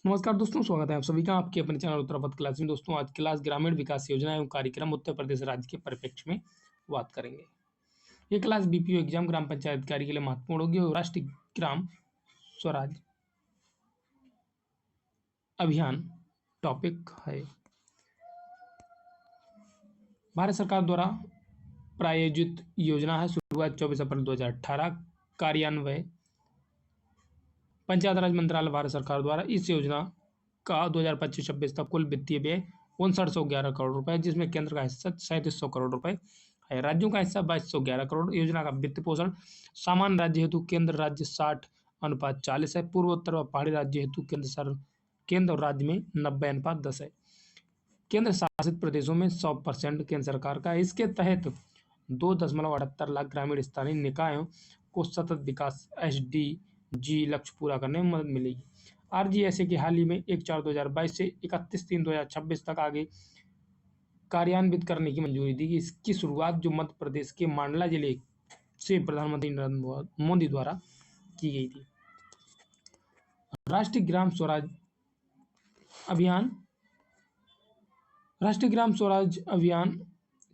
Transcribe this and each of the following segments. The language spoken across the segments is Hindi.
नमस्कार दोस्तों, स्वागत है आप सभी का आपके अपने चैनल उत्तरापथ क्लास में। दोस्तों, आज क्लास ग्रामीण विकास योजना एवं कार्यक्रम उत्तर प्रदेश राज्य के परिप्रेक्ष्य में बात करेंगे। ये क्लास बीपीओ एग्जाम ग्राम पंचायत अधिकारी के लिए महत्वपूर्ण होगी और राष्ट्रीय ग्राम स्वराज अभियान टॉपिक है। भारत सरकार द्वारा प्रायोजित योजना है। शुरुआत 24 अप्रैल 2018, कार्यान्वयन पंचायत राज मंत्रालय भारत सरकार द्वारा। इस योजना का 2025-26 तक कुल वित्तीय व्यय 5911 करोड़ रुपए, जिसमें केंद्र का हिस्सा 3700 करोड़ रुपए है। राज्यों का हिस्सा 2211 करोड़। योजना का वित्त पोषण सामान्य राज्य हेतु केंद्र राज्य 60:40 है। पूर्वोत्तर व पहाड़ी राज्य हेतु केंद्र और राज्य में 90:10 है। केंद्र शासित प्रदेशों में 100% केंद्र सरकार का है। इसके तहत 2.78 लाख ग्रामीण स्थानीय निकायों को सतत विकास SDG लक्ष्य पूरा करने में मदद मिलेगी। RGSA के हाल ही में 1/4/2022 से 31/3/2026 तक आगे कार्यान्वित करने की मंजूरी दी गई। इसकी शुरुआत जो मध्य प्रदेश के मांडला जिले से प्रधानमंत्री नरेंद्र मोदी द्वारा की गई थी। राष्ट्रीय ग्राम स्वराज अभियान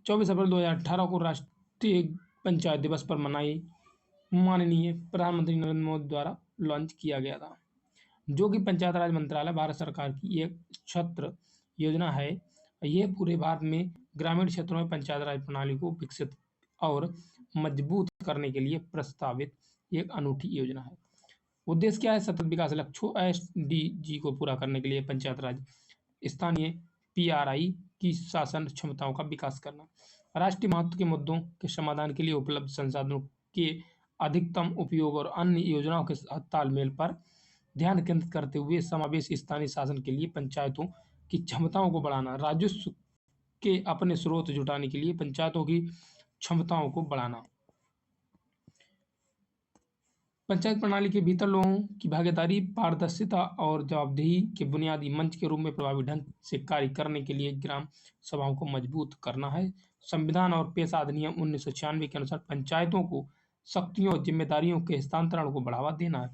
24 अप्रैल 2018 को राष्ट्रीय पंचायत दिवस पर मनाई माननीय प्रधानमंत्री नरेंद्र मोदी द्वारा लॉन्च किया गया था, जो कि पंचायत राज मंत्रालय भारत सरकार की एक छत्र योजना है। यह पूरे भारत में ग्रामीण क्षेत्रों में पंचायत राज प्रणाली को विकसित और मजबूत करने के लिए प्रस्तावित एक अनूठी योजना है। उद्देश्य क्या है? सतत विकास लक्ष्यों SDG को पूरा करने के लिए पंचायत राज स्थानीय PRI की शासन क्षमताओं का विकास करना, राष्ट्रीय महत्व के मुद्दों के समाधान के लिए उपलब्ध संसाधनों के अधिकतम उपयोग और अन्य योजनाओं के तालमेल पर ध्यान केंद्रित करते हुए समावेशी स्थानीय शासन के लिए पंचायतों की क्षमताओं को बढ़ाना, राजस्व के अपने स्रोत जुटाने के लिए पंचायतों की क्षमताओं को बढ़ाना, पंचायत प्रणाली के भीतर लोगों की भागीदारी, पारदर्शिता और जवाबदेही के बुनियादी मंच के रूप में प्रभावी ढंग से कार्य करने के लिए ग्राम सभाओं को मजबूत करना है। संविधान और पेशा अधिनियम 1996 के अनुसार पंचायतों को शक्तियों और जिम्मेदारियों के हस्तांतरण को बढ़ावा देना है।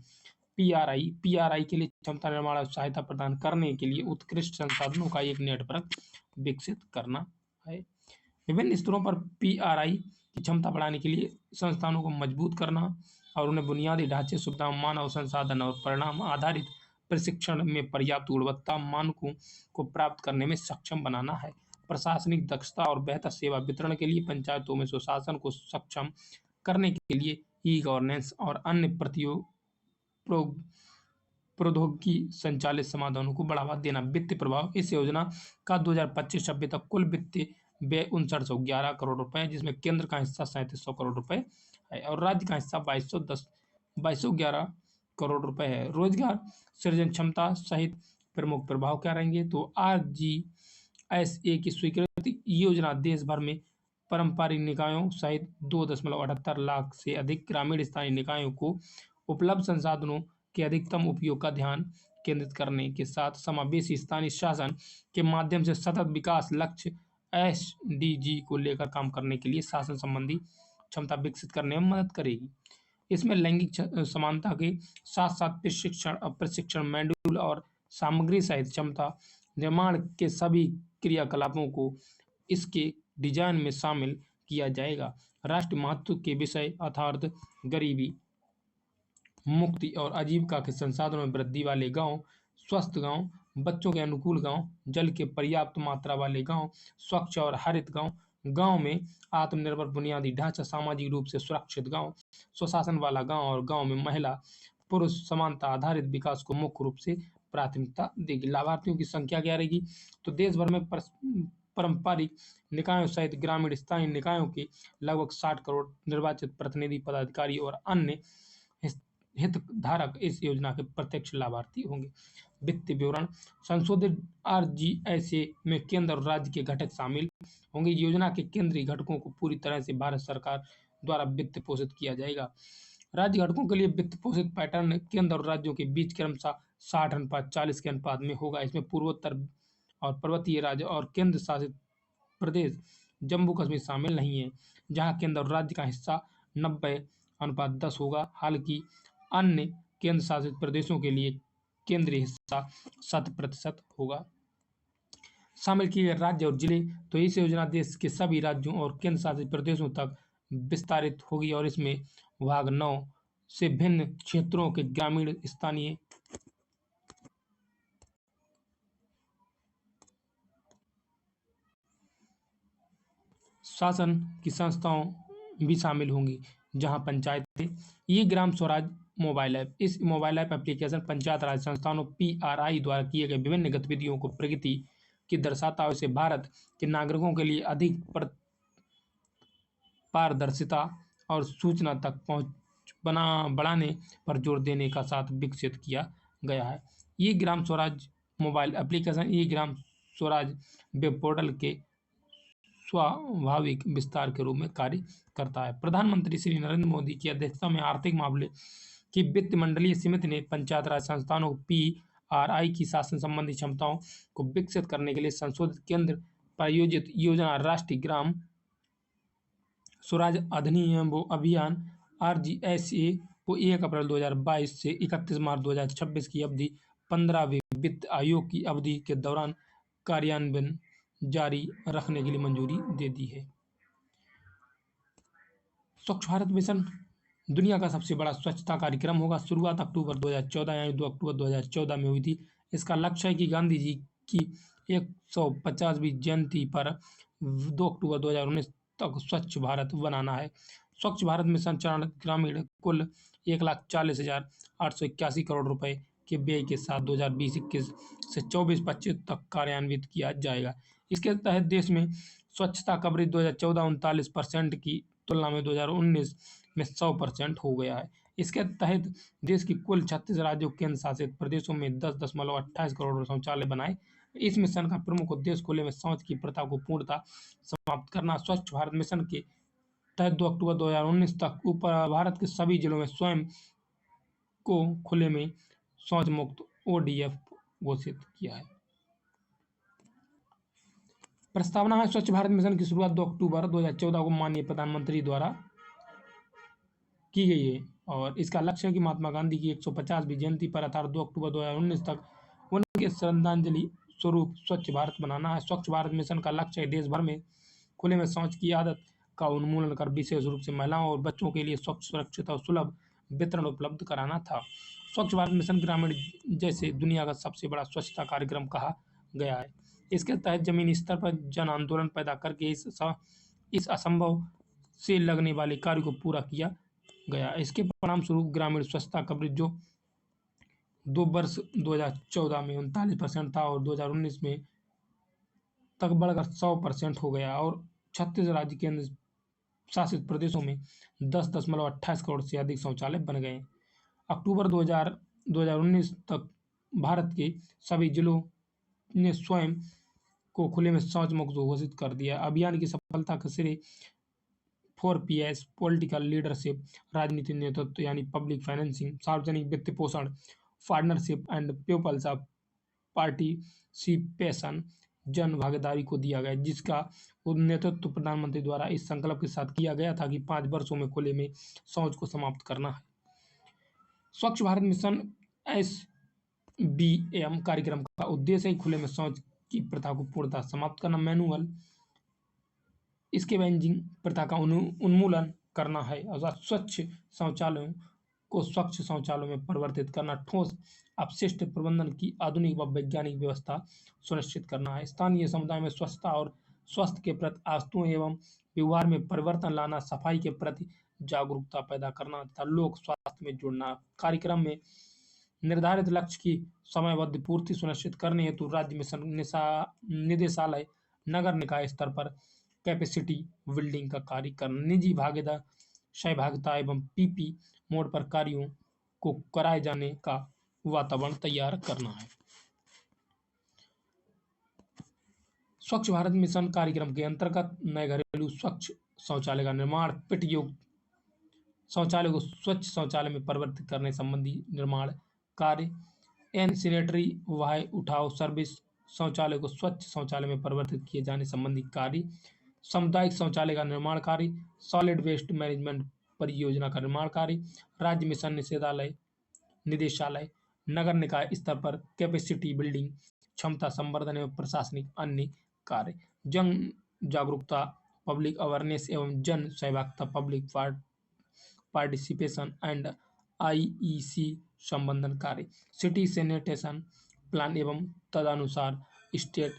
PRI के लिए क्षमता निर्माण और सहायता प्रदान करने के लिए उत्कृष्ट संसाधनों का एक नेटवर्क विकसित करना है। विभिन्न स्तरों पर PRI की क्षमता बढ़ाने के लिए संस्थानों को मजबूत करना और उन्हें बुनियादी ढांचे, सुविधाओं, मानव संसाधन और परिणाम आधारित प्रशिक्षण में पर्याप्त गुणवत्ता मानकों को प्राप्त करने में सक्षम बनाना है। प्रशासनिक दक्षता और बेहतर सेवा वितरण के लिए पंचायतों में सुशासन को सक्षम करने के लिए E-गवर्नेंस और अन्य प्रौद्योगिकी संचालित समाधानों को बढ़ावा देना। वित्तीय प्रभाव इस योजना का 2025-26 तक कुल वित्तीय व्यय 5911 करोड़ रुपए है, जिसमें केंद्र का हिस्सा 3700 करोड़ रुपए है और राज्य का हिस्सा 2211 करोड़ रुपए है। रोजगार सृजन क्षमता सहित प्रमुख प्रभाव क्या रहेंगे? तो RGSA की स्वीकृति योजना देश भर में पारंपरिक निकायों सहित 2.78 लाख से अधिक ग्रामीण स्थानीय निकायों को उपलब्ध संसाधनों के अधिकतम उपयोग का ध्यान केंद्रित करने के साथ समावेशी स्थानीय शासन के माध्यम से सतत विकास लक्ष्य SDG को लेकर काम करने के लिए शासन संबंधी क्षमता विकसित करने में मदद करेगी। इसमें लैंगिक समानता के साथ साथ प्रशिक्षण मॉड्यूल और सामग्री सहित क्षमता निर्माण के सभी क्रियाकलापों को इसके डिजाइन में शामिल किया जाएगा। राष्ट्रीय महत्व के विषय अर्थात गरीबी मुक्ति और आजीविका के संसाधनों में वृद्धि वाले गांव, स्वस्थ गांव, बच्चों के अनुकूल गांव, जल के पर्याप्त मात्रा वाले गांव, स्वच्छ और हरित गांव, गांव में आत्मनिर्भर बुनियादी ढांचा, सामाजिक रूप से सुरक्षित गांव, स्वशासन वाला गांव और गांव में महिला पुरुष समानता आधारित विकास को मुख्य रूप से प्राथमिकता देगी। लाभार्थियों की संख्या क्या रहेगी? तो देश भर में पारंपरिक निकायों सहित ग्रामीण स्थानीय निकायों के लगभग 60 करोड़ निर्वाचित प्रतिनिधि, पदाधिकारी और अन्य हितधारक इस योजना के प्रत्यक्ष लाभार्थी होंगे। वित्तीय विवरण संशोधित RGSA में केंद्र और राज्य के घटक शामिल होंगे। योजना के केंद्रीय घटकों को पूरी तरह से भारत सरकार द्वारा वित्त पोषित किया जाएगा। राज्य घटकों के लिए वित्त पोषित पैटर्न केंद्र और राज्यों के बीच क्रमशः 60:40 के अनुपात में होगा। इसमें पूर्वोत्तर और पर्वतीय राज्य और केंद्र शासित प्रदेश जम्मू कश्मीर शामिल नहीं है, जहां केंद्र और राज्य का हिस्सा 90:10 होगा। हालांकि अन्य केंद्र शासित प्रदेशों के लिए केंद्रीय हिस्सा 100% होगा। शामिल किए गए राज्य और जिले, तो इस योजना देश के सभी राज्यों और केंद्र शासित प्रदेशों तक विस्तारित होगी और इसमें भाग 9 से भिन्न क्षेत्रों के ग्रामीण स्थानीय शासन की संस्थाओं भी शामिल होंगी, जहां पंचायतें। ये ग्राम स्वराज मोबाइल ऐप, इस मोबाइल ऐप एप्लीकेशन पंचायत राज संस्थानों PRI द्वारा किए गए विभिन्न गतिविधियों को प्रगति की दर्शाता है। इसे भारत के नागरिकों के लिए अधिक पारदर्शिता और सूचना तक पहुंच बढ़ाने पर जोर देने का साथ विकसित किया गया है। ये ग्राम स्वराज मोबाइल एप्लीकेशन ये ग्राम स्वराज वेब पोर्टल के स्वाभाविक विस्तार के रूप में कार्य करता है। प्रधानमंत्री श्री नरेंद्र मोदी की अध्यक्षता में आर्थिक मामले की वित्त मंडलीय समिति ने पंचायत राज संस्थानों PRI की शासन संबंधी क्षमताओं को विकसित करने के लिए संशोधित केंद्र प्रायोजित योजना राष्ट्रीय ग्राम स्वराज अधिनियम अभियान RGSA को 1 अप्रैल 2022 से 31 मार्च 2026 की अवधि 15वें वित्त आयोग की अवधि के दौरान कार्यान्वयन जारी रखने के लिए मंजूरी दे दी है। स्वच्छ भारत मिशन दुनिया का सबसे बड़ा स्वच्छता कार्यक्रम होगा। शुरुआत अक्टूबर 2014 यानी 2 अक्टूबर 2014 में हुई थी। इसका लक्ष्य है कि गांधी जी की 150वीं जयंती पर 2 अक्टूबर 2019 तक स्वच्छ भारत बनाना है। स्वच्छ भारत मिशन चरण ग्रामीण कुल 1,40,881 करोड़ रुपए के व्यय के साथ 2020-21 से 24-25 तक कार्यान्वित किया जाएगा। इसके तहत देश में स्वच्छता कवरेज 2014 39% की तुलना में 2019 में 100% हो गया है। इसके तहत देश की कुल 36 राज्यों केंद्र शासित प्रदेशों में 10.28 करोड़ शौचालय बनाए। इस मिशन का प्रमुख उद्देश्य खुले में शौच की प्रथा को पूर्णतः समाप्त करना। स्वच्छ भारत मिशन के तहत 2 अक्टूबर 2019 तक भारत के सभी जिलों में स्वयं को खुले में शौच मुक्त ODF घोषित किया है। प्रस्तावना है स्वच्छ भारत मिशन की शुरुआत 2 अक्टूबर 2014 को माननीय प्रधानमंत्री द्वारा की गई है और इसका लक्ष्य है कि महात्मा गांधी की 150वीं जयंती पर अर्थात 2 अक्टूबर 2019 तक उनके श्रद्धांजलि स्वरूप स्वच्छ भारत बनाना है। स्वच्छ भारत मिशन का लक्ष्य है देश भर में खुले में शौच की आदत का उन्मूलन कर विशेष रूप से महिलाओं और बच्चों के लिए स्वच्छ, सुरक्षित और सुलभ वितरण उपलब्ध कराना था। स्वच्छ भारत मिशन ग्रामीण जैसे दुनिया का सबसे बड़ा स्वच्छता कार्यक्रम कहा गया है। इसके तहत जमीनी स्तर पर जन आंदोलन पैदा करके इस असंभव से लगने वाले कार्य को पूरा किया गया। इसके परिणाम स्वरूप ग्रामीण स्वच्छता कवरेज जो 2 वर्ष 2014 में 39% था और 2019 में तक बढ़कर 100% हो गया और 36 राज्य केंद्र शासित प्रदेशों में 10.28 करोड़ से अधिक शौचालय बन गए। अक्टूबर 2019 तक भारत के सभी जिलों ने स्वयं को खुले में शौच मुक्त घोषित कर दिया। अभियान की सफलता का श्रेय 4Ps पॉलिटिकल लीडरशिप, राजनीतिक नेतृत्व यानी पब्लिक फाइनेंसिंग, सार्वजनिक वित्त पोषण, पार्टनरशिप एंड पीपल्स पार्टिसिपेशन, जन भागीदारी को दिया गया, जिसका नेतृत्व प्रधानमंत्री द्वारा इस संकल्प के साथ किया गया था कि 5 वर्षों में खुले में शौच को समाप्त करना है। स्वच्छ भारत मिशन SBM कार्यक्रम का उद्देश्य है खुले में शौच की प्रथा को पूर्णतः समाप्त करना, मैनुअल स्कैवेंजिंग प्रथा का उन्मूलन करना है और स्वच्छ शौचालयों को स्वच्छ शौचालयों में परिवर्तित करना, ठोस अपशिष्ट प्रबंधन की आधुनिक व वैज्ञानिक व्यवस्था सुनिश्चित करना है, स्थानीय समुदाय में स्वच्छता और स्वास्थ्य के प्रति आस्थाओं एवं व्यवहार में परिवर्तन लाना, सफाई के प्रति जागरूकता पैदा करना तथा लोक स्वास्थ्य में जुड़ना। कार्यक्रम में निर्धारित लक्ष्य की समयबद्ध पूर्ति सुनिश्चित करने हेतु राज्य मिशन निदेशालय नगर निकाय स्तर पर कैपेसिटी बिल्डिंग का कार्य करना, निजी भागीदार सहभागिता एवं PP मोड पर कार्यों को कराए जाने का वातावरण तैयार करना है। स्वच्छ भारत मिशन कार्यक्रम के अंतर्गत नए घरेलू स्वच्छ शौचालय का निर्माण, पिट युक्त शौचालय को स्वच्छ शौचालय में परिवर्तित करने संबंधी निर्माण कार्य, सैनिटरी वाय उठाव सर्विस शौचालय को स्वच्छ शौचालय में परिवर्तित किए जाने संबंधी कार्य, सामुदायिक शौचालय का निर्माण कार्य, सॉलिड वेस्ट मैनेजमेंट परियोजना का निर्माण कार्य, राज्य मिशन निदेशालय नगर निकाय स्तर पर कैपेसिटी बिल्डिंग, क्षमता संवर्धन एवं प्रशासनिक अन्य कार्य। जन जागरूकता, पब्लिक अवेयरनेस एवं जन सहभागिता, पब्लिक पार्टिसिपेशन एंड आईईसी संबंधन कार्य। सिटी सैनिटेशन प्लान एवं तदनुसार स्टेट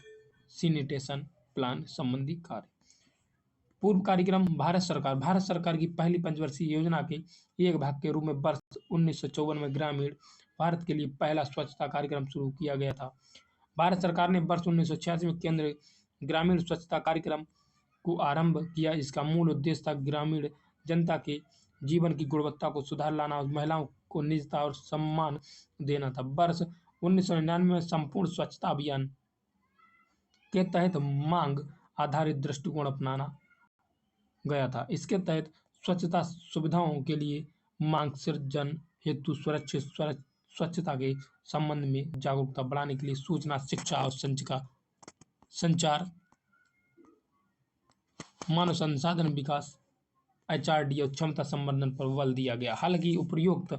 सैनिटेशन प्लान संबंधी कार्य। पूर्व कार्यक्रम। भारत सरकार की पहली पंचवर्षीय योजना के एक भाग के रूप में वर्ष 1954 में ग्रामीण भारत के लिए पहला स्वच्छता कार्यक्रम शुरू किया गया था। भारत सरकार ने वर्ष 1986 में केंद्रीय ग्रामीण स्वच्छता कार्यक्रम को आरंभ किया। इसका मूल उद्देश्य था ग्रामीण जनता के जीवन की गुणवत्ता को सुधार लाना और महिलाओं को निजता और सम्मान देना था। वर्ष 1999 में संपूर्ण स्वच्छता अभियान के तहत मांग आधारित दृष्टिकोण अपनाना गया था। इसके तहत स्वच्छता सुविधाओं के लिए मांग सृजन हेतु सुरक्षित स्वच्छता के संबंध में जागरूकता बढ़ाने के लिए सूचना, शिक्षा और संचार, मानव संसाधन विकास एचआरडी और क्षमता संवर्धन पर बल दिया गया। हालांकि उपयुक्त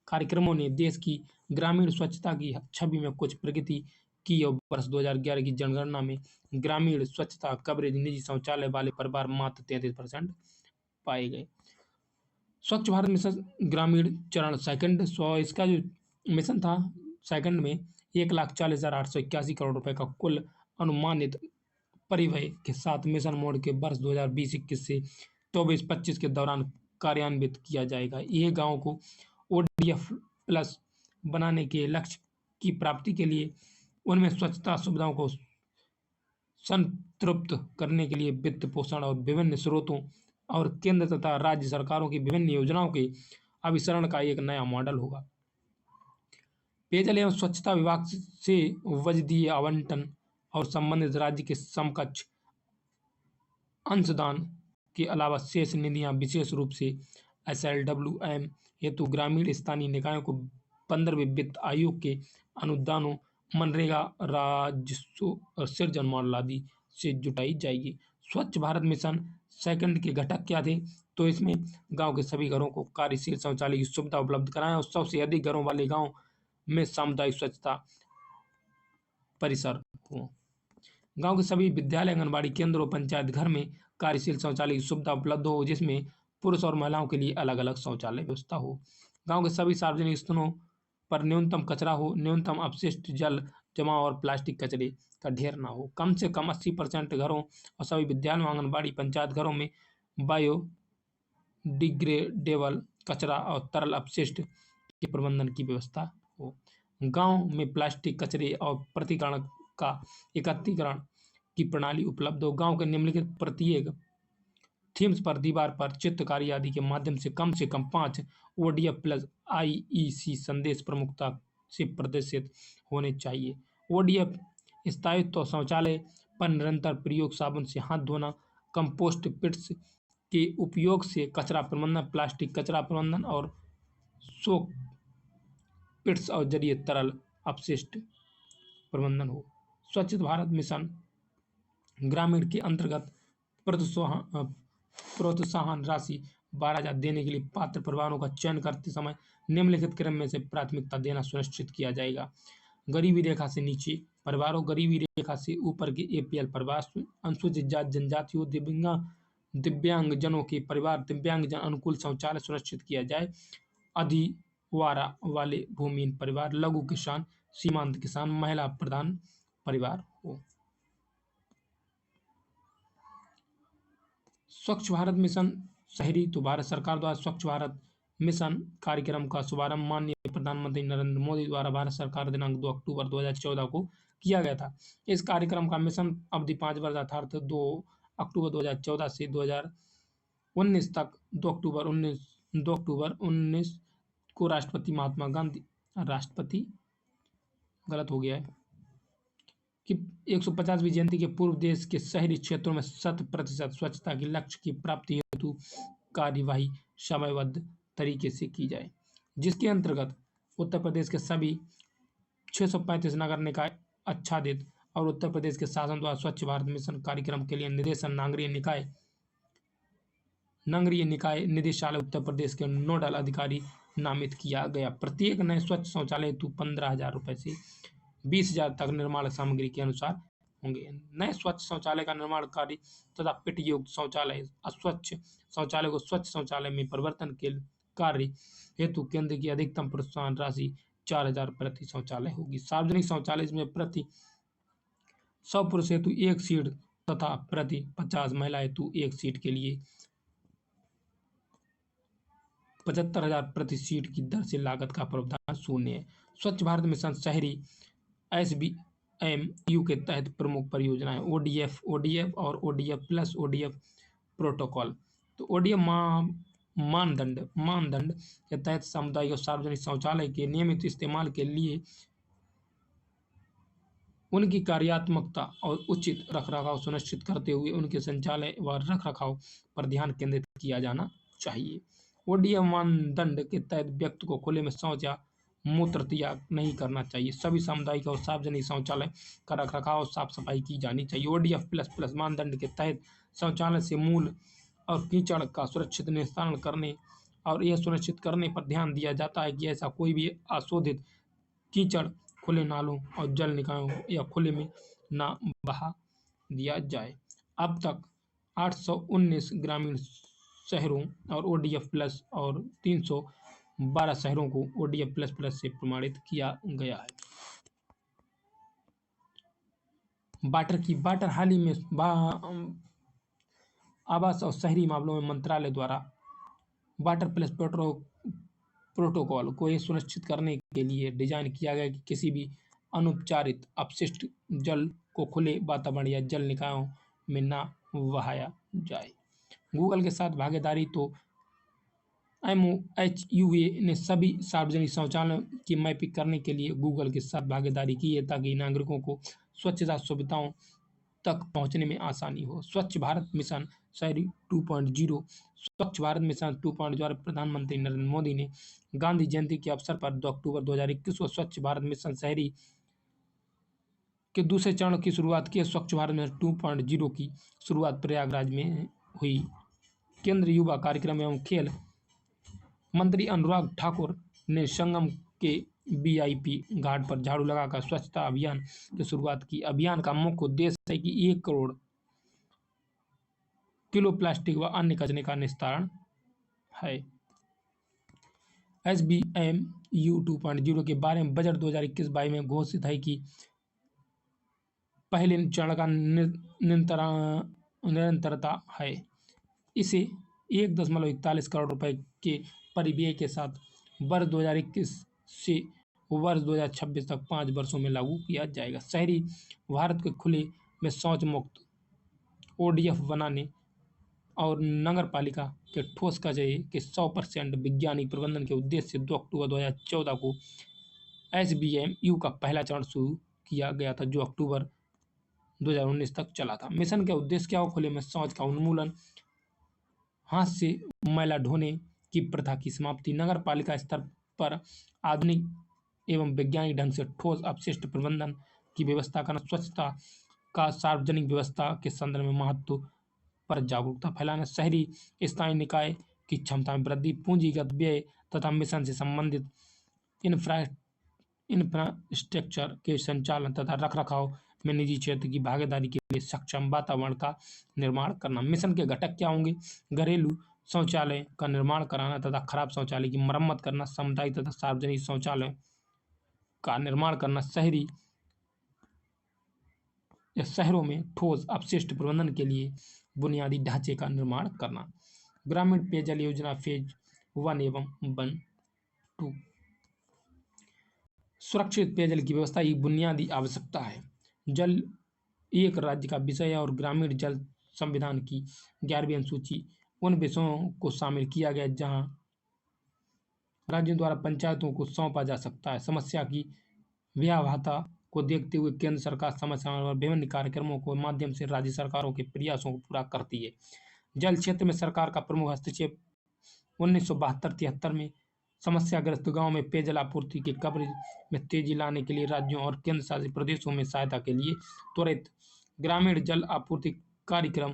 कार्यक्रमों ने देश की ग्रामीण स्वच्छता की छवि में कुछ प्रगति की और वर्ष 2011 की जनगणना में ग्रामीण स्वच्छता कवरेज निजी शौचालय वाले परिवार मात्र 33% पाए गए। स्वच्छ भारत मिशन ग्रामीण चरण सेकंड, इसका जो मिशन था सेकंड में 1,40,881 करोड़ रुपए का कुल अनुमानित परिव्यय के साथ मिशन मोड के वर्ष 2020-21 से 24-25 के दौरान कार्यान्वित किया जाएगा। यह गाँव को ODF प्लस बनाने के लक्ष्य की प्राप्ति के लिए उनमें स्वच्छता सुविधाओं को संतृप्त करने के लिए वित्त पोषण और विभिन्न स्रोतों और केंद्र तथा राज्य सरकारों की विभिन्न योजनाओं के अभिसरण का एक नया मॉडल होगा। पेयजल एवं स्वच्छता विभाग से वजदीय आवंटन और संबंधित राज्य के समकक्ष अंशदान के अलावा शेष निधियां विशेष रूप से SLWM हेतु ग्रामीण स्थानीय निकायों को 15वें वित्त आयोग के अनुदानों, मनरेगा राजस्व सृजन मॉडल आदि से जुटाई जाएगी। स्वच्छ भारत मिशन सेकंड के घटक क्या थे? तो इसमें गांव के सभी घरों को कार्यशील शौचालय की सुविधा उपलब्ध कराएं और सबसे अधिक घरों वाले गांव में सामुदायिक स्वच्छता परिसर हो। गांव के सभी विद्यालय, आंगनबाड़ी केंद्र और पंचायत घर में कार्यशील शौचालय की सुविधा उपलब्ध हो, जिसमें पुरुष और महिलाओं के लिए अलग अलग शौचालय व्यवस्था हो। गांव के सभी सार्वजनिक स्थलों पर न्यूनतम कचरा हो, न्यूनतम अपशिष्ट जल जमाव और प्लास्टिक कचरे का ढेर ना हो। कम से कम 80% घरों और सभी विद्यालयों, आंगनबाड़ी, पंचायत घरों में बायोडिग्रेडेबल कचरा और तरल अपशिष्ट के प्रबंधन की व्यवस्था हो। गांव में प्लास्टिक कचरे और प्रतिकरण का एकत्रीकरण की प्रणाली उपलब्ध हो। गांव के निम्नलिखित प्रत्येक थीम्स पर दीवार पर चित्रकारी आदि के माध्यम से कम 5 ODF प्लस IEC संदेश प्रमुखता से प्रदर्शित होने चाहिए। ODF स्थायित्व, शौचालय पर निरंतर प्रयोग, साबुन से हाथ धोना, कंपोस्ट पिट्स के उपयोग से कचरा प्रबंधन, प्लास्टिक कचरा प्रबंधन और सोक पिट्स और जरिए तरल अपशिष्ट प्रबंधन हो। स्वच्छ भारत मिशन ग्रामीण के अंतर्गत प्रोत्साहन राशि 12,000 देने के लिए पात्र परिवारों का चयन करते समय निम्नलिखित क्रम में से प्राथमिकता देना सुनिश्चित किया जाएगा। गरीबी रेखा से नीचे परिवारों, गरीबी रेखा से ऊपर के APL परिवार, अनुसूचित जाति जनजातियों, दिव्यांगजनों के परिवार, दिव्यांगजन अनुकूल शौचालय सुनिश्चित किया जाए। अधिवारा वाले भूमिहीन परिवार, लघु किसान, सीमांत किसान, महिला प्रधान परिवार हो। स्वच्छ भारत मिशन शहरी। तो भारत सरकार द्वारा स्वच्छ भारत मिशन कार्यक्रम का शुभारंभ माननीय प्रधानमंत्री नरेंद्र मोदी द्वारा भारत सरकार दिनांक 2 अक्टूबर 2014 को किया गया था। इस कार्यक्रम का मिशन अवधि 5 वर्ष अर्थात 2 अक्टूबर 2014 से 2019 तक 2 अक्टूबर 19 को राष्ट्रपति महात्मा गांधी, राष्ट्रपति गलत हो गया है कि 150वीं जयंती के पूर्व देश के शहरी क्षेत्रों में 100% स्वच्छता के लक्ष्य की प्राप्ति हेतु कार्यवाही समयबद्ध तरीके से की जाए, जिसके अंतर्गत उत्तर प्रदेश के सभी 635 नगर निकाय आच्छादित और उत्तर प्रदेश के शासन द्वारा स्वच्छ भारत मिशन कार्यक्रम के लिए निर्देशन नगरीय निकाय निदेशालय उत्तर प्रदेश के नोडल अधिकारी नामित किया गया। प्रत्येक नए स्वच्छ शौचालय हेतु 15,000 रुपये से 20,000 तक निर्माण सामग्री के अनुसार होंगे। नए स्वच्छ शौचालय का निर्माण कार्य तथा पिट युक्त शौचालय, अस्वच्छ शौचालय को स्वच्छ शौचालय में परिवर्तन के कार्य हेतु केंद्र की अधिकतम प्रोत्साहन राशि 4,000 प्रति शौचालय होगी। सार्वजनिक शौचालय में प्रति 100 पुरुष हेतु 1 सीट तथा प्रति 50 महिला हेतु 1 सीट के लिए 75,000 प्रति सीट की दर से लागत का प्रावधान शून्य है। स्वच्छ भारत मिशन शहरी SBMU के तहत प्रमुख परियोजनाएं ODF और ODF प्लस ODF प्रोटोकॉल। तो ODF मानदंड के तहत सामुदायिक और सार्वजनिक शौचालय के नियमित इस्तेमाल के लिए उनकी कार्यात्मकता और उचित रखरखाव सुनिश्चित करते हुए उनके संचालन व रखरखाव पर ध्यान केंद्रित किया जाना चाहिए। ODF मानदंड के तहत व्यक्ति को खुले में शौच या मूत्र त्याग नहीं करना चाहिए। सभी सामुदायिक और सार्वजनिक शौचालय का रखरखाव और साफ सफाई की जानी चाहिए। ODF प्लस मानदंड के तहत शौचालय से मूल और कीचड़ का सुरक्षित निस्तारण करने और यह सुनिश्चित करने पर ध्यान दिया जाता है कि ऐसा कोई भी अशोधित कीचड़ खुले नालों और जल निकायों या खुले में ना बहा दिया जाए। अब तक 819 ग्रामीण शहरों और ODF प्लस और 312 शहरों को ODF प्लस से प्रमाणित किया गया है। वाटर हाल ही में आवास और शहरी मामलों में मंत्रालय द्वारा वाटर प्लस प्रोटोकॉल को यह सुनिश्चित करने के लिए डिजाइन किया गया कि किसी भी अनुपचारित अपशिष्ट जल को खुले वातावरण या जल निकायों में ना बहाया जाए। गूगल के साथ भागीदारी। तो MOHUA ने सभी सार्वजनिक शौचालयों की मैपिंग करने के लिए गूगल के साथ भागीदारी की है ताकि नागरिकों को स्वच्छता सुविधाओं तक पहुंचने में आसानी हो। स्वच्छ भारत मिशन शहरी 2.0। स्वच्छ भारत मिशन 2.0 प्रधानमंत्री नरेंद्र मोदी ने गांधी जयंती के अवसर पर 2 अक्टूबर 2021 को स्वच्छ भारत मिशन शहरी के दूसरे चरण की शुरुआत की। स्वच्छ भारत मिशन 2.0 की शुरुआत प्रयागराज में हुई। केंद्रीय युवा कार्यक्रम एवं खेल मंत्री अनुराग ठाकुर ने संगम के VIP घाट पर झाड़ू लगाकर स्वच्छता अभियान की शुरुआत की। अभियान का मुख्य उद्देश्य है कि 1 करोड़ किलो प्लास्टिक व अन्य कचरे का निस्तारण है। SBMU 2.0 के बारे में बजट 2021-22 में घोषित है कि पहले चरण का निरंतरता है। इसे 1.41 करोड़ रुपए के परिव्यय के साथ वर्ष 2021 से वर्ष 2026 तक 5 वर्षों में लागू किया जाएगा। शहरी भारत के खुले में शौच मुक्त ODF बनाने और नगर पालिका के ठोस कचरे के 100% वैज्ञानिक प्रबंधन के उद्देश्य से 2 अक्टूबर 2014 को SBMU का पहला चरण शुरू किया गया था जो अक्टूबर 2019 तक चला था। मिशन का उद्देश्य क्या हो? खुले में शौच का उन्मूलन, हाथ से मैला ढोने की प्रथा की समाप्ति, नगर पालिका स्तर पर आधुनिक एवं वैज्ञानिक ढंग से ठोस अपशिष्ट प्रबंधन की व्यवस्था करना, स्वच्छता का सार्वजनिक व्यवस्था के संदर्भ में महत्व पर जागरूकता फैलाना, शहरी स्थानीय निकाय की क्षमता में वृद्धि, पूंजीगत व्यय तथा मिशन से संबंधित इंफ्रास्ट्रक्चर के संचालन तथा रखरखाव में निजी क्षेत्र की भागीदारी के लिए सक्षम वातावरण का निर्माण करना। मिशन के घटक क्या होंगे? घरेलू शौचालय का निर्माण कराना तथा खराब शौचालय की मरम्मत करना, सामुदायिक तथा सार्वजनिक शौचालय का निर्माण करना, शहरों में ठोस अपशिष्ट प्रबंधन के लिए बुनियादी ढांचे का निर्माण करना। ग्रामीण पेयजल योजना फेज 1 एवं 2। सुरक्षित पेयजल की व्यवस्था एक बुनियादी आवश्यकता है। जल एक राज्य का विषय है और ग्रामीण जल संविधान की 11वीं अनुसूची उन विषयों को शामिल किया गया जहां राज्यों द्वारा पंचायतों को सौंपा जा सकता है। समस्या की भयावहता को देखते हुए केंद्र सरकार समय समय पर विभिन्न कार्यक्रमों के माध्यम से राज्य सरकारों के प्रयासों को पूरा करती है। जल क्षेत्र में सरकार का प्रमुख हस्तक्षेप 1972-73 में समस्याग्रस्त गांव में पेयजल आपूर्ति के कवरेज में तेजी लाने के लिए राज्यों और केंद्र शासित प्रदेशों में सहायता के लिए त्वरित ग्रामीण जल आपूर्ति कार्यक्रम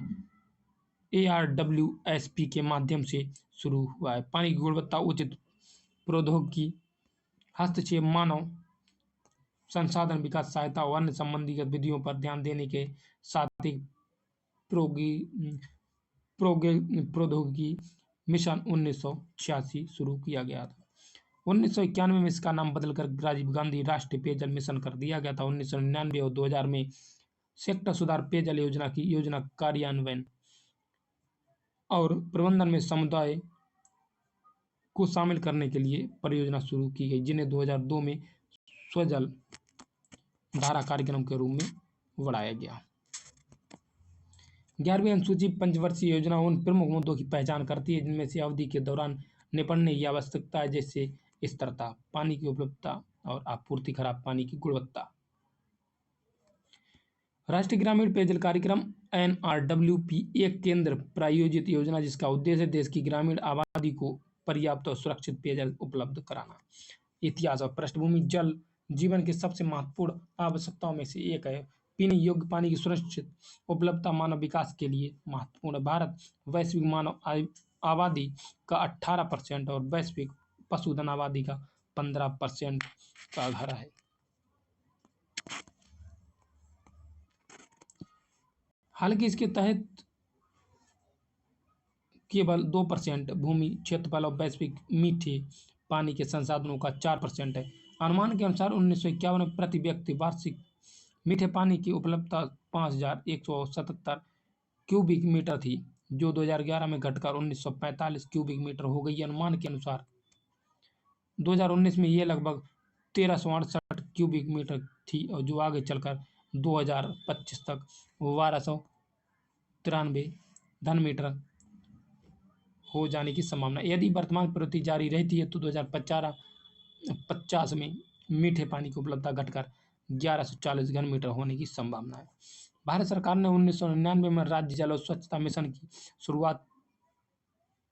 ARWSP के माध्यम से शुरू हुआ है। पानी की गुणवत्ता उचित प्रौद्योगिकी, हस्तक्षेप, मानव संसाधन विकास सहायता और अन्य संबंधी गतिविधियों पर ध्यान देने के साथ ही प्रौद्योगिकी मिशन 1986 शुरू किया गया था। 1991 में इसका नाम बदलकर राजीव गांधी राष्ट्रीय पेयजल मिशन कर दिया गया था। 1999 और 2000 में सेक्टर सुधार पेयजल योजना की योजना कार्यान्वयन और प्रबंधन में समुदाय को शामिल करने के लिए परियोजना शुरू की गई, जिन्हें 2002 में स्वजल धारा कार्यक्रम के रूप में बढ़ाया गया। 11वीं अनुसूची पंचवर्षीय योजना उन प्रमुख मुद्दों की पहचान करती है जिनमें से अवधि के दौरान निपटने की आवश्यकता है, जैसे स्थिरता, पानी की उपलब्धता और आपूर्ति, खराब पानी की गुणवत्ता। राष्ट्रीय ग्रामीण पेयजल कार्यक्रम NRWP एक केंद्र प्रायोजित योजना जिसका उद्देश्य देश की ग्रामीण आबादी को पर्याप्त और सुरक्षित पेयजल उपलब्ध कराना। इतिहास और पृष्ठभूमि। जल जीवन की सबसे महत्वपूर्ण आवश्यकताओं में से एक है। पीने योग्य पानी की सुरक्षित उपलब्धता मानव विकास के लिए महत्वपूर्ण है। भारत वैश्विक मानव आबादी का 18% और वैश्विक पशुधन आबादी का 15% का घर है। हालांकि इसके तहत केवल 2% भूमि क्षेत्रफल और वैश्विक मीठे पानी के संसाधनों का 4% है। अनुमान के अनुसार 1951 में प्रति व्यक्ति वार्षिक मीठे पानी की उपलब्धता 5177 क्यूबिक मीटर थी, जो 2011 में घटकर 1945 क्यूबिक मीटर हो गई। अनुमान के अनुसार 2019 में ये लगभग 1368 क्यूबिक मीटर थी और जो आगे चलकर 2025 तक 1293 घन मीटर हो जाने की संभावना। यदि वर्तमान प्रवृत्ति जारी रहती है तो 2050 में मीठे पानी की उपलब्धता घटकर 1140 घन मीटर होने की संभावना है। भारत सरकार ने 1999 में राज्य जल और स्वच्छता मिशन की शुरुआत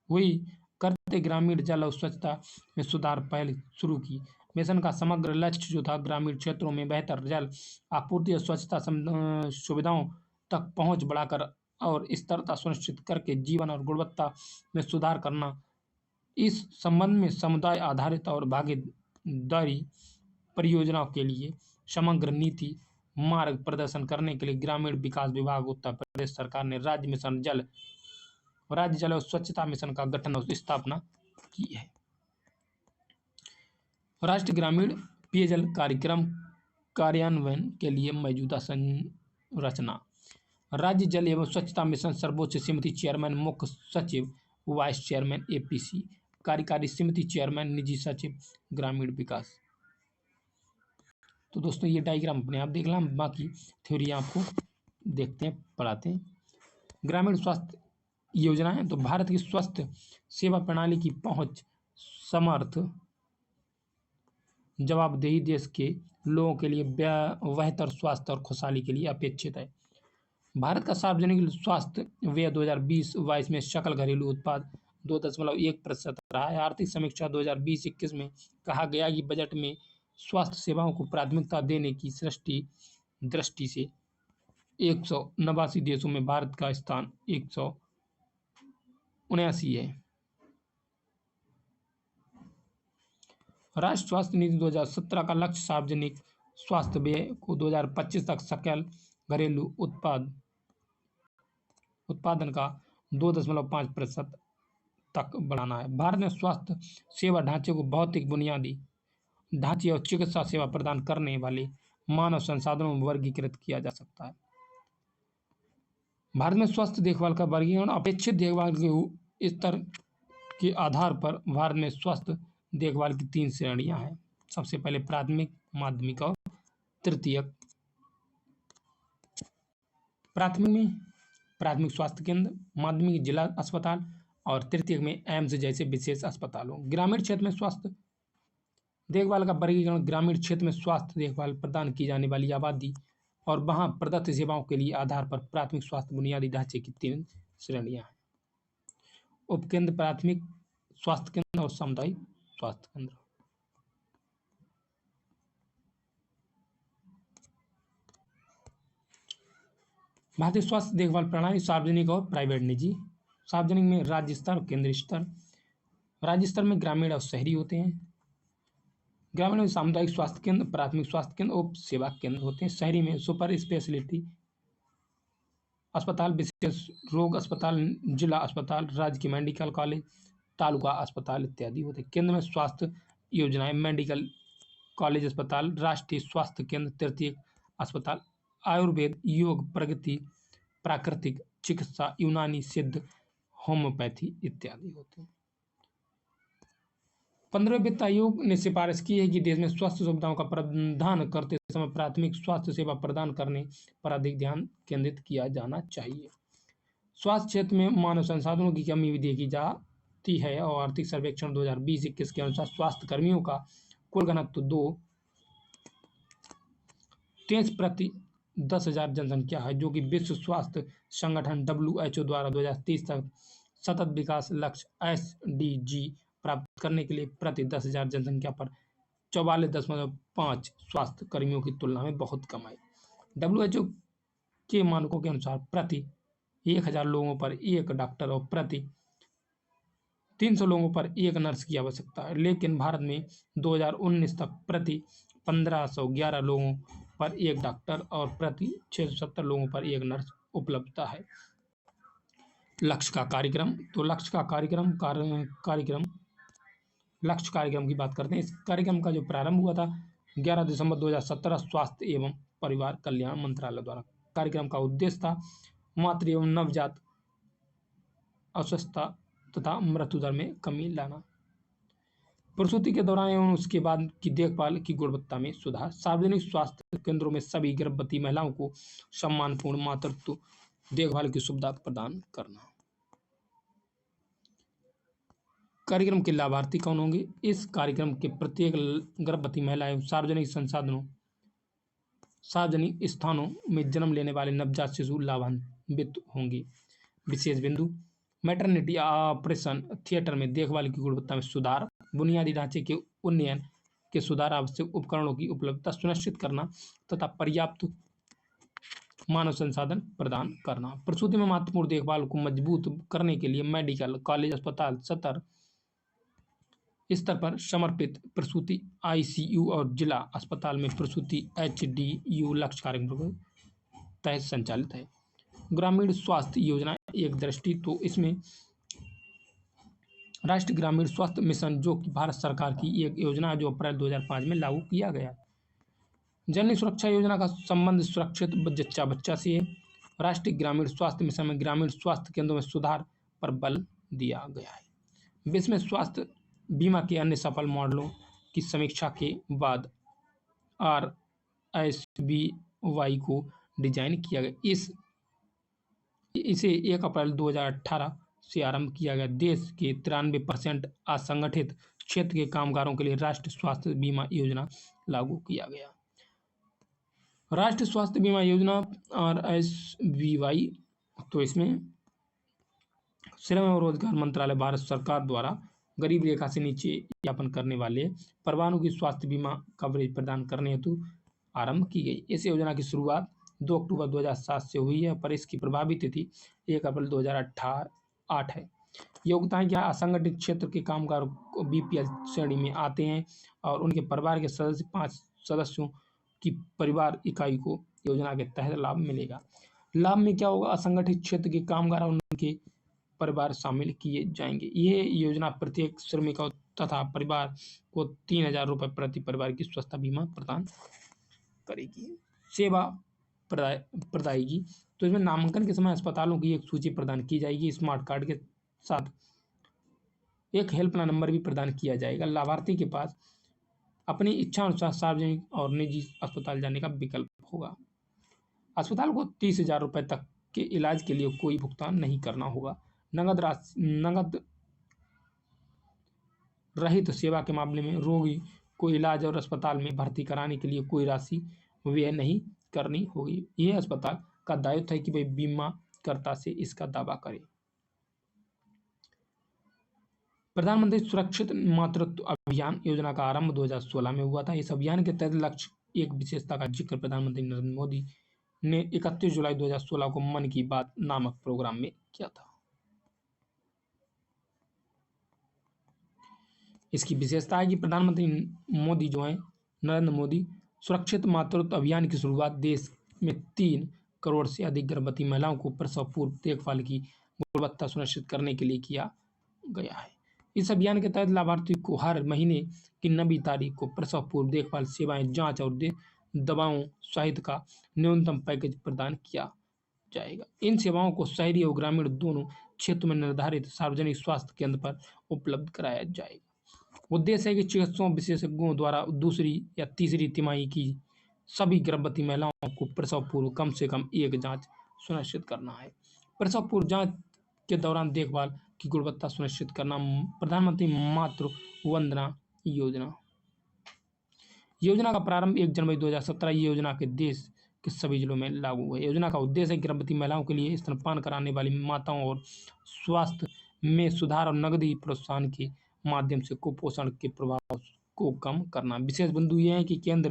हुई करते ग्रामीण जल और स्वच्छता में सुधार पहल शुरू की। मिशन का समग्र लक्ष्य जो था ग्रामीण क्षेत्रों में बेहतर जल आपूर्ति और स्वच्छता सुविधाओं तक पहुंच बढ़ाकर और स्थिरता सुनिश्चित करके जीवन और गुणवत्ता में सुधार करना। इस संबंध में समुदाय आधारित और भागीदारी परियोजनाओं के लिए समग्र नीति मार्ग प्रदर्शन करने के लिए ग्रामीण विकास विभाग उत्तर प्रदेश सरकार ने राज्य जल और स्वच्छता मिशन का गठन और स्थापना की है। राष्ट्रीय ग्रामीण पेयजल कार्यक्रम कार्यान्वयन के लिए मौजूदा संरचना। राज्य जल एवं स्वच्छता मिशन सर्वोच्च समिति चेयरमैन, मुख्य सचिव, वाइस चेयरमैन APC, कार्यकारी समिति चेयरमैन, निजी सचिव, ग्रामीण विकास। तो दोस्तों ये डायग्राम अपने आप देख लें, बाकी थ्योरी आपको देखते हैं, पढ़ाते हैं। ग्रामीण स्वास्थ्य योजना है तो भारत की स्वास्थ्य सेवा प्रणाली की पहुंच समर्थ जवाबदेही देश के लोगों के लिए बेहतर स्वास्थ्य और खुशहाली के लिए अपेक्षित है। भारत का सार्वजनिक स्वास्थ्य व्यय 2020-22 में सकल घरेलू उत्पाद 2.1% रहा है। आर्थिक समीक्षा 2020-21 में कहा गया कि बजट में स्वास्थ्य सेवाओं को प्राथमिकता देने की दृष्टि से 189 देशों में भारत का स्थान 179 है। राष्ट्रीय स्वास्थ्य नीति 2017 का लक्ष्य सार्वजनिक स्वास्थ्य व्यय को 2025 तक सकल घरेलू उत्पादन का 2.5% तक बढ़ाना है। भारत में स्वास्थ्य सेवा ढांचे को भौतिक बुनियादी ढांचे और चिकित्सा सेवा प्रदान करने वाले मानव संसाधनों में वर्गीकृत किया जा सकता है। भारत में स्वास्थ्य देखभाल का वर्गीकरण अपेक्षित देखभाल के स्तर के आधार पर भारत में स्वास्थ्य देखभाल की 3 श्रेणियां हैं। सबसे पहले प्राथमिक, माध्यमिक और तृतीयक। प्राथमिक में प्राथमिक स्वास्थ्य केंद्र, माध्यमिक जिला अस्पताल और तृतीयक में एम्स जैसे विशेष अस्पतालों। ग्रामीण क्षेत्र में स्वास्थ्य देखभाल का वर्गीकरण ग्रामीण क्षेत्र में स्वास्थ्य देखभाल प्रदान की जाने वाली आबादी और वहां प्रदत्त सेवाओं के लिए आधार पर प्राथमिक स्वास्थ्य बुनियादी ढांचे की 3 श्रेणियां हैं। उपकेंद्र, प्राथमिक स्वास्थ्य केंद्र और सामुदायिक स्वास्थ्य केंद्र। भारतीय स्वास्थ्य देखभाल प्रणाली सार्वजनिक और प्राइवेट निजी। सार्वजनिक में राज्य स्तर, केंद्रीय स्तर, राज्य स्तर में ग्रामीण और शहरी होते हैं। ग्रामीण में सामुदायिक स्वास्थ्य केंद्र, प्राथमिक स्वास्थ्य केंद्र और सेवा केंद्र होते हैं। शहरी में सुपर स्पेशलिटी अस्पताल, विशेष रोग अस्पताल, जिला अस्पताल, राजकीय मेडिकल कॉलेज, तालुका अस्पताल इत्यादि होते हैं। केंद्र में स्वास्थ्य योजनाएं, मेडिकल कॉलेज अस्पताल, राष्ट्रीय स्वास्थ्य केंद्र, तृतीयक अस्पताल, आयुर्वेद, योग, प्रगति, प्राकृतिक चिकित्सा, यूनानी, सिद्ध, होम्योपैथी इत्यादि होते हैं। 15वें वित्त आयोग ने सिफारिश की है कि देश में स्वास्थ्य सुविधाओं का प्रदान करते समय प्राथमिक स्वास्थ्य सेवा प्रदान करने पर अधिक ध्यान केंद्रित किया जाना चाहिए। स्वास्थ्य क्षेत्र में मानव संसाधनों की कमी भी देखी जाती है और आर्थिक सर्वेक्षण 2020-21 के अनुसार स्वास्थ्य कर्मियों का कुल घनत्व 2.23 प्रति 10,000 जनसंख्या है, जो कि विश्व स्वास्थ्य संगठन WHO द्वारा 2030 तक सतत विकास लक्ष्य SDG प्राप्त करने के लिए प्रति 10,000 जनसंख्या पर 44.5 स्वास्थ्य कर्मियों की तुलना में बहुत कम है। WHO के मानकों के अनुसार प्रति 1,000 लोगों पर एक डॉक्टर और प्रति 300 लोगों पर एक नर्स की आवश्यकता है, लेकिन भारत में 2019 तक प्रति 1511 लोगों पर एक डॉक्टर और प्रति 670 लोगों पर एक नर्स उपलब्ध है। लक्ष्य का कार्यक्रम, तो लक्ष्य कार्यक्रम की बात करते हैं। इस कार्यक्रम का जो प्रारंभ हुआ था 11 दिसंबर 2017 स्वास्थ्य एवं परिवार कल्याण मंत्रालय द्वारा। कार्यक्रम का उद्देश्य था मातृ एवं नवजात अस्वस्थता तथा मृत्यु दर में कमी लाना, प्रसूति के दौरान एवं उसके बाद की देखभाल की गुणवत्ता में सुधार, सार्वजनिक स्वास्थ्य केंद्रों में सभी गर्भवती महिलाओं को सम्मानपूर्ण मातृत्व देखभाल की सुविधा प्रदान करना। कार्यक्रम के लाभार्थी कौन होंगे? इस कार्यक्रम के प्रत्येक गर्भवती महिलाएं सार्वजनिक स्थानों में जन्म लेने वाले नवजात शिशु लाभान्वित होंगे। विशेष बिंदु, मैटरनिटी ऑपरेशन थिएटर में देखभाल की गुणवत्ता में सुधार, बुनियादी ढांचे के उन्नयन के सुधार, आवश्यक उपकरणों की उपलब्धता सुनिश्चित करना तथा पर्याप्त मानव संसाधन प्रदान करना। प्रसूति में महत्वपूर्ण देखभाल को मजबूत करने के लिए मेडिकल कॉलेज अस्पताल स्तर पर समर्पित प्रसूति ICU और जिला अस्पताल में प्रसूति HDU लक्ष्य कार्यक्रम के तहत संचालित है। ग्रामीण स्वास्थ्य योजना एक दृष्टि, तो इसमें राष्ट्रीय ग्रामीण स्वास्थ्य मिशन, जो कि भारत सरकार की एक योजना है, जो अप्रैल 2005 में लागू किया गया। जननी सुरक्षा योजना का संबंध सुरक्षित बच्चा से है। राष्ट्रीय ग्रामीण स्वास्थ्य मिशन में ग्रामीण स्वास्थ्य केंद्रों में सुधार पर बल दिया गया है। विश्व में स्वास्थ्य बीमा के अन्य सफल मॉडलों की समीक्षा के बाद RSBY को डिजाइन किया गया। इसे 1 अप्रैल 2018 से आरंभ किया गया। देश के 93% असंगठित क्षेत्र के कामगारों के लिए राष्ट्रीय स्वास्थ्य बीमा योजना लागू किया गया। राष्ट्रीय स्वास्थ्य बीमा योजना RSBY, तो इसमें श्रम एवं रोजगार मंत्रालय भारत सरकार द्वारा गरीब रेखा से नीचे यापन करने वाले परिवारों की स्वास्थ्य बीमा कवरेज प्रदान करने हेतु आरंभ की गई। इस योजना की शुरुआत 2 अक्टूबर 2007 से हुई है, पर इसकी प्रभावी तिथि 1 अप्रैल 2008 है। योग्यताएं क्या? असंगठित क्षेत्र के कामगार BPL श्रेणी में आते हैं और उनके परिवार के 5 सदस्यों की परिवार इकाई को योजना के तहत लाभ मिलेगा। लाभ में क्या होगा? असंगठित क्षेत्र के कामगार और उनके परिवार शामिल किए जाएंगे। ये योजना प्रत्येक श्रमिक तथा परिवार को 3,000 रुपये प्रति परिवार की स्वास्थ्य बीमा प्रदान करेगी। सेवा प्रदायगी, तो इसमें नामांकन के समय अस्पतालों की एक सूची प्रदान की जाएगी। स्मार्ट कार्ड के साथ एक हेल्पलाइन नंबर भी प्रदान किया जाएगा। लाभार्थी के पास अपनी इच्छा अनुसार सार्वजनिक और निजी अस्पताल जाने का विकल्प होगा। अस्पताल को 30,000 रुपये तक के इलाज के लिए कोई भुगतान नहीं करना होगा। नगद रहित सेवा के मामले में रोगी को इलाज और अस्पताल में भर्ती कराने के लिए कोई राशि व्यय नहीं करनी होगी। यह अस्पताल का दायित्व है कि वह बीमाकर्ता से इसका दावा करे। प्रधानमंत्री सुरक्षित मातृत्व अभियान योजना का आरंभ 2016 में हुआ था। इस अभियान के तहत लक्ष्य एक विशेषता का जिक्र प्रधानमंत्री नरेंद्र मोदी ने 31 जुलाई 2016 को मन की बात नामक प्रोग्राम में किया था। इसकी विशेषता है कि प्रधानमंत्री मोदी जो हैं, नरेंद्र मोदी, सुरक्षित मातृत्व अभियान की शुरुआत देश में 3 करोड़ से अधिक गर्भवती महिलाओं को प्रसव पूर्व देखभाल की गुणवत्ता सुनिश्चित करने के लिए किया गया है। इस अभियान के तहत लाभार्थी को हर महीने की 9वीं तारीख को प्रसव पूर्व देखभाल सेवाएं, जांच और दवाओं सहित का न्यूनतम पैकेज प्रदान किया जाएगा। इन सेवाओं को शहरी और ग्रामीण दोनों क्षेत्रों में निर्धारित सार्वजनिक स्वास्थ्य केंद्र पर उपलब्ध कराया जाएगा। उद्देश्य है कि चिकित्सकों विशेषज्ञों द्वारा दूसरी या तीसरी तिमाही की सभी गर्भवती महिलाओं को प्रसव पूर्व कम से कम एक जांच सुनिश्चित करना है। प्रसव पूर्व जांच के दौरान देखभाल की गुणवत्ता सुनिश्चित करना। प्रधानमंत्री मातृ वंदना योजना योजना का प्रारंभ 1 जनवरी 2017 योजना के देश के सभी जिलों में लागू हुआ। योजना का उद्देश्य है गर्भवती महिलाओं के लिए स्तनपान कराने वाली माताओं और स्वास्थ्य में सुधार और नकदी प्रोत्साहन के माध्यम से कुपोषण के प्रभाव को कम करना। विशेष बिंदु यह है कि केंद्र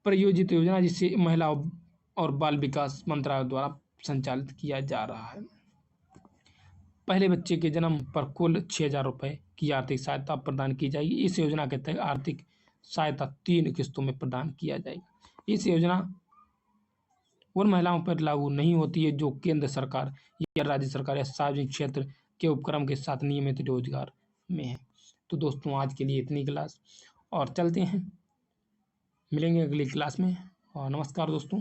प्रायोजित योजना जिसे महिला और बाल विकास मंत्रालय द्वारा संचालित किया जा रहा है। पहले बच्चे के जन्म पर कुल 6,000 रुपये की आर्थिक सहायता प्रदान की जाएगी। इस योजना के तहत आर्थिक सहायता 3 किस्तों में प्रदान किया जाएगा। इस योजना उन महिलाओं पर लागू नहीं होती है जो केंद्र सरकार या राज्य सरकार या सार्वजनिक क्षेत्र के उपक्रम के साथ नियमित रोजगार में है। तो दोस्तों आज के लिए इतनी क्लास, और चलते हैं, मिलेंगे अगली क्लास में, और नमस्कार दोस्तों।